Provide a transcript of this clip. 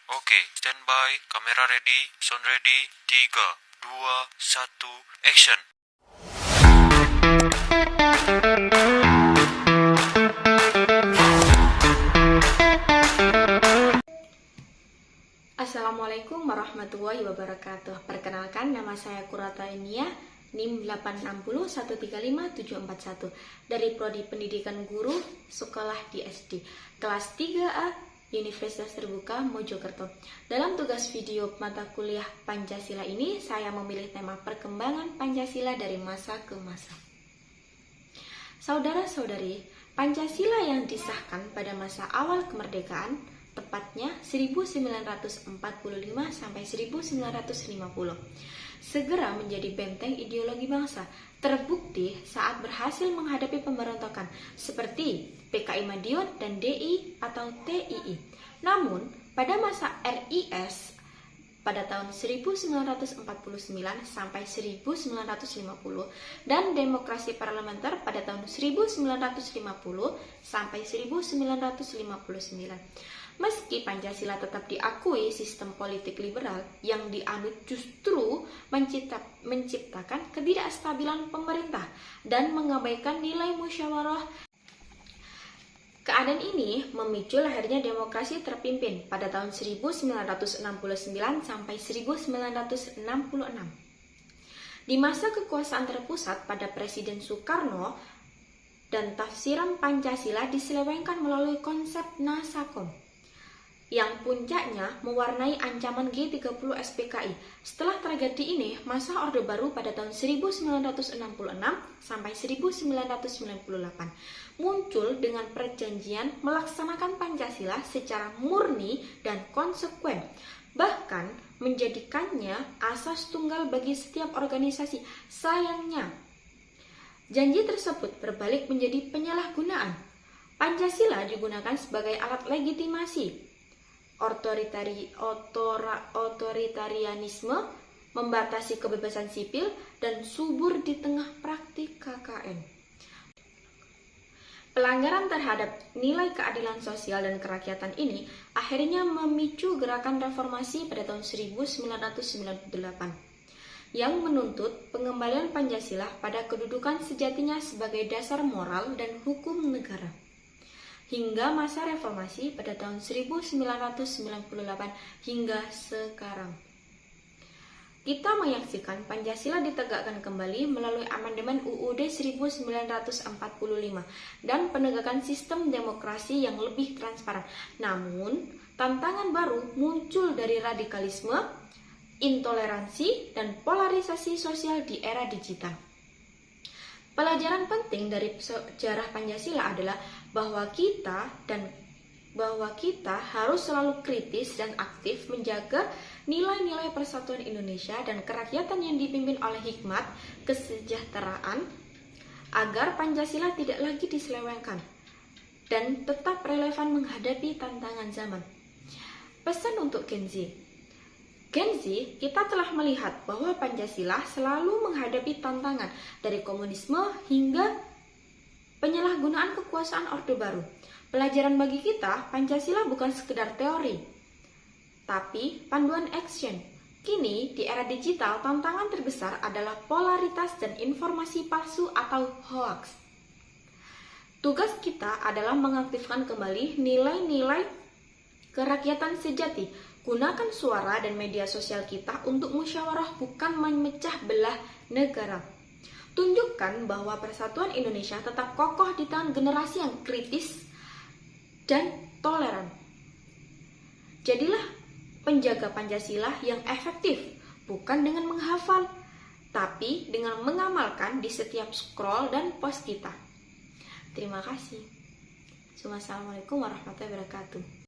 Oke, standby, kamera ready, sound ready, 3, 2, 1, action. Assalamualaikum warahmatullahi wabarakatuh. Perkenalkan, nama saya Kurata Enia, NIM 860135741 dari Prodi Pendidikan Guru Sekolah di SD kelas 3A Universitas Terbuka Mojokerto. Dalam tugas video mata kuliah Pancasila ini, saya memilih tema perkembangan Pancasila dari masa ke masa. Saudara-saudari, Pancasila yang disahkan pada masa awal kemerdekaan, tepatnya 1945 sampai 1950, segera menjadi benteng ideologi bangsa, terbukti saat berhasil menghadapi pemberontakan seperti PKI Madiun dan DI atau TII. Namun, pada masa RIS pada tahun 1949 sampai 1950 dan demokrasi parlementer pada tahun 1950 sampai 1959. Meski Pancasila tetap diakui sistem politik liberal yang dianut justru menciptakan ketidakstabilan pemerintah dan mengabaikan nilai musyawarah. Keadaan ini memicu lahirnya demokrasi terpimpin pada tahun 1969 sampai 1966. Di masa kekuasaan terpusat pada Presiden Soekarno, dan tafsiran Pancasila diselewengkan melalui konsep Nasakom, yang puncaknya mewarnai ancaman G30 SPKI. Setelah tragedi ini, masa Orde Baru pada tahun 1966 sampai 1998 muncul dengan perjanjian melaksanakan Pancasila secara murni dan konsekuen, bahkan menjadikannya asas tunggal bagi setiap organisasi. Sayangnya, janji tersebut berbalik menjadi penyalahgunaan. Pancasila digunakan sebagai alat legitimasi otoritarianisme, membatasi kebebasan sipil, dan subur di tengah praktik KKN. Pelanggaran terhadap nilai keadilan sosial dan kerakyatan ini akhirnya memicu gerakan reformasi pada tahun 1998 yang menuntut pengembalian Pancasila pada kedudukan sejatinya sebagai dasar moral dan hukum negara. Hingga masa reformasi pada tahun 1998 hingga sekarang, kita menyaksikan Pancasila ditegakkan kembali melalui amandemen UUD 1945 dan penegakan sistem demokrasi yang lebih transparan. Namun, tantangan baru muncul dari radikalisme, intoleransi, dan polarisasi sosial di era digital. Pelajaran penting dari sejarah Pancasila adalah bahwa kita harus selalu kritis dan aktif menjaga nilai-nilai persatuan Indonesia dan kerakyatan yang dipimpin oleh hikmat kesejahteraan agar Pancasila tidak lagi diselewengkan dan tetap relevan menghadapi tantangan zaman. Pesan untuk Gen Z. Gen Z, kita telah melihat bahwa Pancasila selalu menghadapi tantangan dari komunisme hingga penyalahgunaan kekuasaan Orde Baru. Pelajaran bagi kita, Pancasila bukan sekedar teori, tapi panduan action. Kini, di era digital, tantangan terbesar adalah polaritas dan informasi palsu atau hoax. Tugas kita adalah mengaktifkan kembali nilai-nilai kerakyatan sejati. Gunakan suara dan media sosial kita untuk musyawarah, bukan memecah belah negara. Tunjukkan bahwa persatuan Indonesia tetap kokoh di tangan generasi yang kritis dan toleran. Jadilah penjaga Pancasila yang efektif, bukan dengan menghafal, tapi dengan mengamalkan di setiap scroll dan post kita. Terima kasih. Assalamualaikum warahmatullahi wabarakatuh.